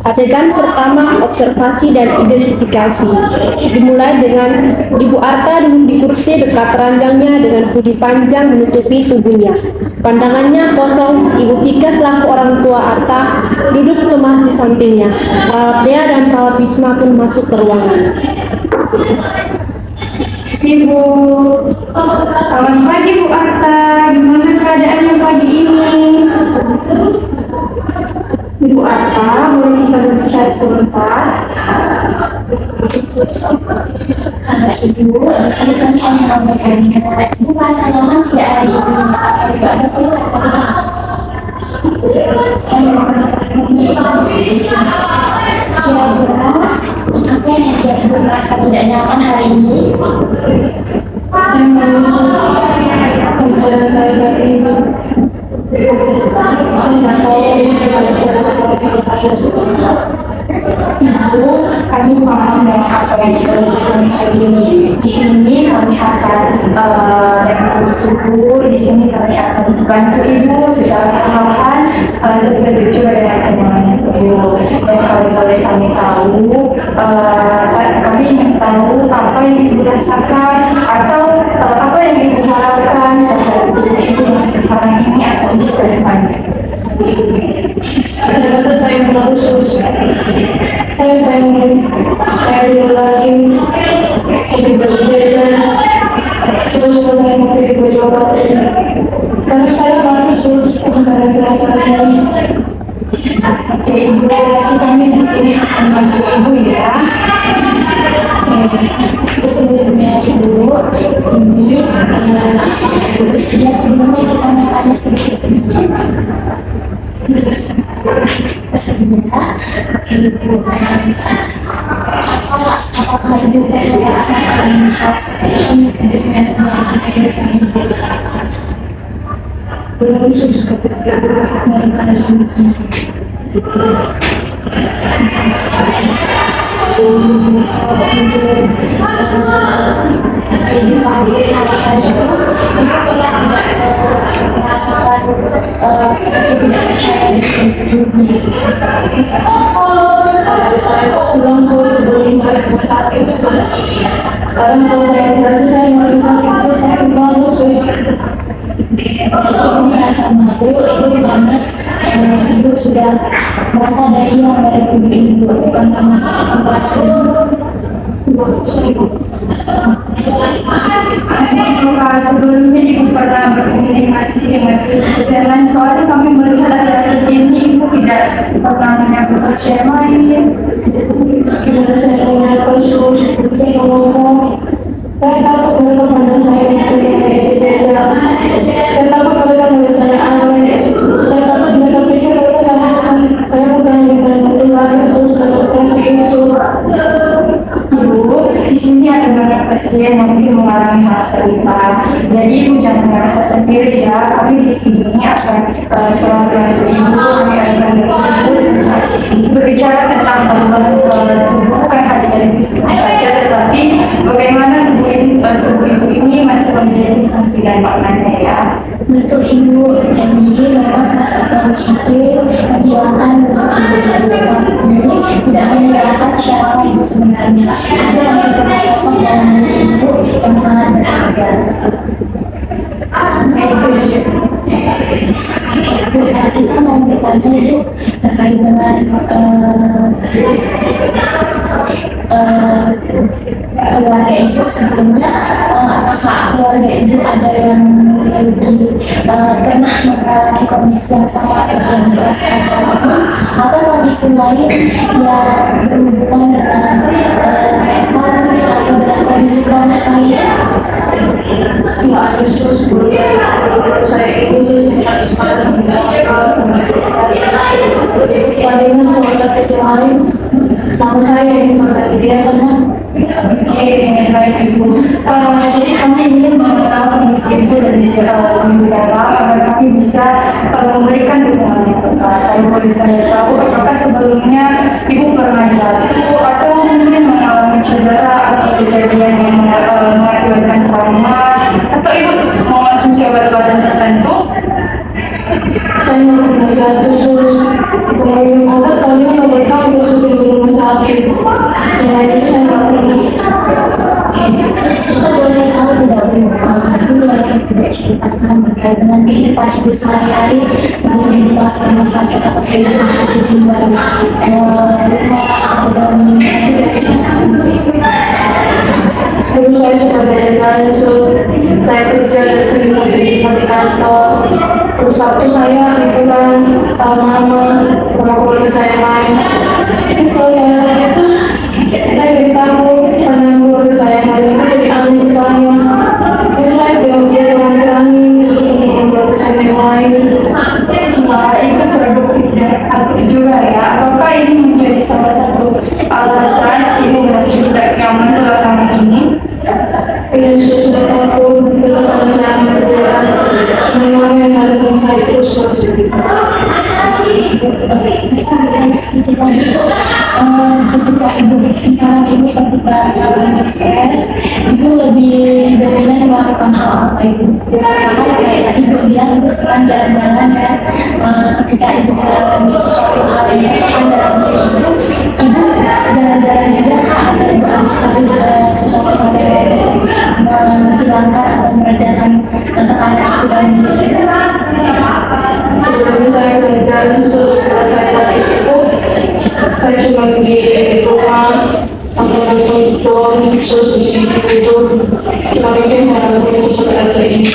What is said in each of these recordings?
Adegan pertama, observasi dan identifikasi. Dimulai dengan Ibu Arta duduk di kursi dekat ranjangnya dengan hoodie panjang menutupi tubuhnya. Pandangannya kosong. Ibu Pika selaku orang tua Arta duduk cemas di sampingnya. Perawat Dea dan perawat Wisma pun masuk ke ruangan. Sibuk. Selamat pagi Bu Arta, gimana keadaannya pagi ini? Ibu Arta, boleh kita berbicara sebentar? Ibu, di sini kan saya menyampaikan Ibu merasa nyaman tidak hari ini? Apa Ibu ada keluar? Kira-kira apa yang membuat Ibu merasa tidak nyaman hari ini? Saya merasa keadaan saya saat ini. Ibu, kami paham dengan apa yang dirasakan saat ini. Di sini kami akan dengan Ibu, di sini kami akan bantu Ibu secara perlahan sesuai juga dengan kemauan Ibu. Dan kalau boleh kami tahu, kami ingin tahu apa yang Ibu rasakan atau apa yang Ibu harapkan terhadap Ibu yang sekarang ini atau untuk ke depannya. Ada rasa saya terlalu susah. Saya pengen kayak dulu lagi, lebih berbebas. Terus saya mau pergi ke Jawa. Sekarang saya malah susah karena saya saat ini. Oke, Ibu, kami di sini akan bantu Ibu ya. Sebelumnya Ibu, di sini Ibu bersedia sebelumnya kita tanya sedikit. Sebelumnya, Ibu, apakah Ibu pernah merasakan hal seperti ini sebelumnya terjadi di kehidupan Ibu? Belum susah. Baru kali ini. Kehidupan kesehatan Ibu pernah tidak merasakan seperti tidak percaya diri sebelumnya. Saya sebelum saya rumah sakit. Sekarang saya merasa saya makin sakit. Saya malu susah. Ibu merasa malu itu karena Ibu sudah merasa dari tubuh Ibu, bukan karena sakit apapun. Apakah sebelumnya Ibu pernah berkomunikasi dengan pasien lain? Soalnya kami melihat akhir-akhir ini Ibu tidak pernah menyambut pasien lain. Gimana saya menyapa saya ngomong. Saya takut mereka pandang saya beda. Saya takut mereka melihat saya aneh. Saya takut mereka pikir saya bukan dengan keluarga susah operasi itu. Ibu, di sini ada banyak pasien yang mungkin mengalami hal serupa. Jadi Ibu jangan merasa sendiri ya. Kami di sini akan selalu bantu Ibu. Kami akan bantu Ibu berbicara tentang perubahan tubuh bukan hanya dari fisik saja, tetapi bagaimana tubuh Ibu ini masih memiliki fungsi dan maknanya ya. Untuk Ibu, jadi memang masa tahun itu menghilangkan bentuk Ibu. Jadi tidak menghilangkan siapa Ibu sebenarnya. Ada masih tetap sosok dalam diri Ibu yang sangat berharga. Ibu, kita mau bertanya Ibu terkait dengan keluarga Ibu sebelumnya. Apakah keluarga Ibu ada yang pernah mengalami kondisi yang sama seperti yang dirasakan saat ini, atau kondisi lain yang berhubungan dengan mental atau dengan kondisi kronis lainnya? Saya khusus palingan kalau sakit yang lain sama saya yang makan siang kan. Oke, baik Ibu. Jadi kami ingin mengenal kondisi Ibu dan lebih dalam agar kami bisa memberikan dukungan yang tepat. Kalau boleh saya tahu, apakah sebelumnya Ibu pernah jatuh atau mungkin mengalami cedera atau kejadian yang mengakibatkan trauma, atau Ibu mengonsumsi obat-obatan tertentu? Saya pernah jatuh terus minum obat, paling dengan kehidupan ibu sehari-hari sebelum ibu masuk rumah sakit atau kehidupan ibu Dulu saya suka jalan-jalan, terus saya kerja dan sering di kantor. Terus Sabtu saya liburan lama-lama sama keluarga saya main. Terus kalau saya sakit tuh saya jadi takut karena keluarga saya main itu jadi angin ke saya. Jadi saya bilang angin untuk keluarga saya yang lain. Wah, itu produktif dan aktif juga ya. Apakah ini menjadi salah satu alasan ibu merasa tidak nyaman belakangan ini? Iya, sudah takut karena saya berjalan. Semua yang ada sama saya terus. Ketika ibu, misalnya ibu ketika lagi stres, ibu lebih dominan melakukan hal apa ibu? Misalkan kayak ibu bilang ibu sedang jalan-jalan kan, ketika ibu mengalami sesuatu hal yang berkaitan dalam diri ibu jalan-jalan juga kan, atau ibu mencari sesuatu hal yang menghilangkan atau meredakan tekanan itu dalam diri. Sebelumnya saya kerja terus setelah saya sakit itu saya cuma di rumah atau nonton terus di sini itu cuma bikin saya nonton sesuatu lagi.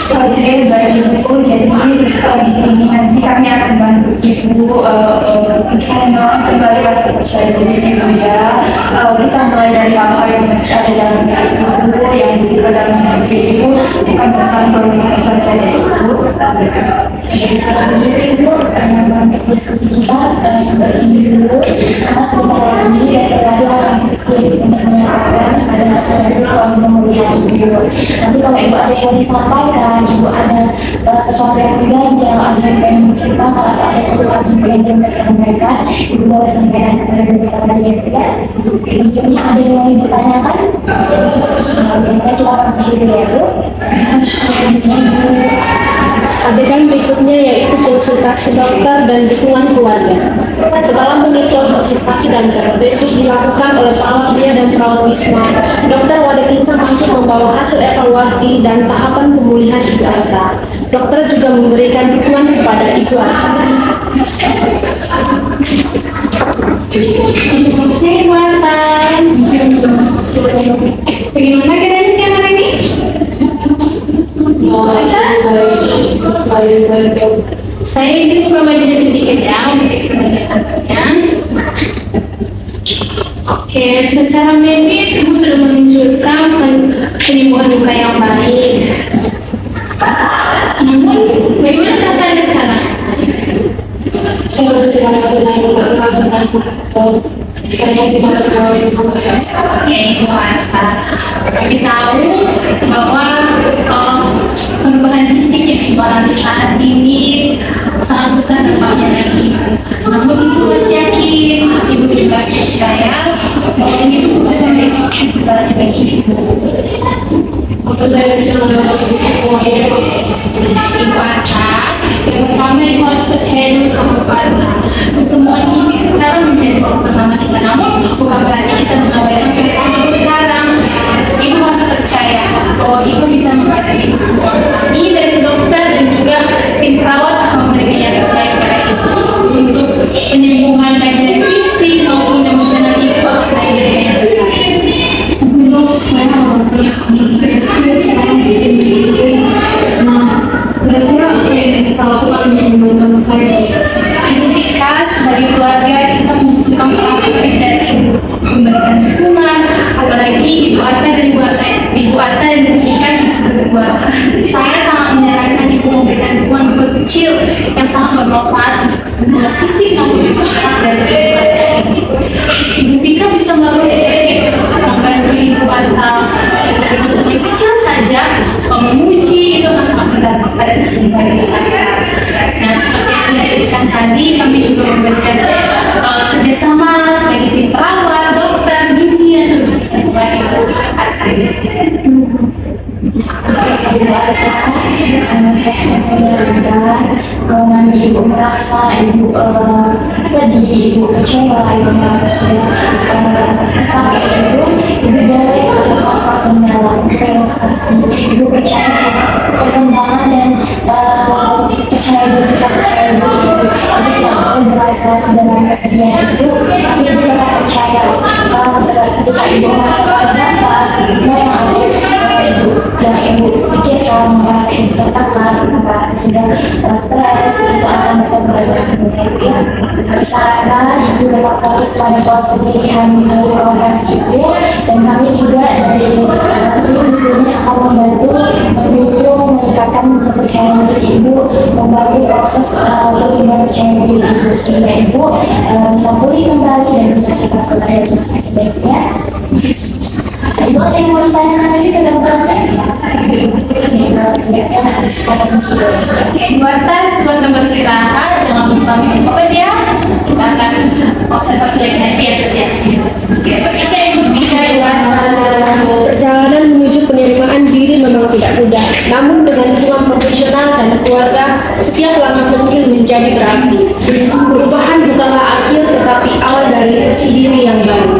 Oke, baik ibu. Jadi di sini nanti kami akan bantu ibu kembali rasa percaya diri ibu ya. Kita mulai dari hal-hal yang masih ada dalam diri ibu, yang juga dalam diri ibu, bukan tentang bagaimana saja ya ibu. Jadi kalau begitu ibu, untuk diskusi kita sampai sini dulu. Karena sebentar lagi dan lagi akan diskusi untuk menyampaikan ada situasi pemulihan ibu. Nanti kalau ibu ada yang disampaikan, ibu ada sesuatu yang mengganjal, ada yang pengen menceritakan, atau ada keluhan ibu yang belum bisa sampaikan, ibu boleh sampaikan kepada dokter tadi ya ibu ya. Selanjutnya ada yang mau ibu tanyakan? Kita akan kasih dulu ya ibu. Adegan berikutnya yaitu konsultasi dokter dan dukungan keluarga. Setelah monitor observasi dan terbentuk dilakukan oleh perawat pria dan perawat wisma, Dokter Wadekisa langsung membawa hasil evaluasi dan tahapan pemulihan Ibu Arta. Dokter juga memberikan dukungan kepada Ibu Arta. Saya Ibu Arta. Bagaimana keadaan siang hari ini? Saya izin buka majelis sedikit ya untuk sebenarnya. Oke, secara medis ibu sudah menunjukkan penyembuhan luka yang baik. Namun, bagaimana perasaannya sekarang? Saya harus Oke, Ibu Arta. Kami tahu bahwa perubahan fisik yang Ibu alami saat ini sangat besar dampaknya bagi Ibu. Namun Ibu harus yakin, Ibu juga harus percaya bahwa ini itu bukan dari segalanya bagi Ibu. untuk saya bisa melewati semua ini. Ibu Arta, yang pertama Ibu harus percaya dulu sama Ibu Arta. Kesembuhan fisik sekarang menjadi bersama kita, namun bukan berarti kita mengabaikan perasaan Ibu sekarang. Ibu harus percaya bahwa Ibu bisa menghadapi semua. Kami dari dokter dan juga tim perawat akan memberikan yang terbaik pada Ibu untuk penyembuhan baik dari fisik maupun emosional Ibu akan memberikan yang terbaik. Menurut saya, Kira-kira apa yang bisa saya lakukan untuk membantu saya? Ibu Tika sebagai keluarga kita membutuhkan peran dari Ibu memberikan dukungan, apalagi Ibu Arta dan Ibu Arta dan Ibu Tika berdua. Saya sangat menyarankan Ibu memberikan dukungan kecil yang sangat bermanfaat untuk kesembuhan fisik maupun emosional dari Ibu Arta ini. Ibu Tika bisa melakukan seperti membantu Ibu Arta dengan dukungan kecil saja, memuji itu akan sangat berdampak pada kesembuhan Ibu Arta. Nah, seperti yang saya sebutkan tadi, kami juga memberikan kerjasama sebagai tim perawat, dokter, gizi untuk kesembuhan Ibu Arta. keluarga, saya menyarankan kalau nanti ibu merasa ibu sedih, ibu kecewa, ibu merasa sudah sesak itu, ibu boleh melakukan fase mendalam relaksasi. Ibu percaya sama perkembangan dan percaya diri, percaya diri ibu tidak boleh berlarut dalam kesedihan itu, tapi ibu tetap percaya ketika ibu merasa bernafas, semua yang ada yang ibu pikirkan, merasa ibu tertekan, merasa sudah stres, itu akan dapat berubah. Ya, disarankan ibu tetap fokus pada pos pemilihan operasi ibu, dan kami juga dari tim di sini akan membantu mendukung meningkatkan kepercayaan diri ibu, membantu proses perubahan percaya diri ibu sehingga ibu bisa pulih kembali dan bisa cepat kembali ke rumah sakit ya. Ibu ada yang mau ditanyakan lagi ke dokter? Buat tes, buat tempat istirahat, jangan lupa minum obat ya. Kita akan observasi lagi nanti ya sis ya. Oke, permisi ibu, bisa buat Perjalanan menuju penerimaan diri memang tidak mudah, namun dengan dukungan profesional dan keluarga, setiap langkah kecil menjadi berarti. Perubahan bukanlah akhir, tetapi awal dari versi diri yang baru.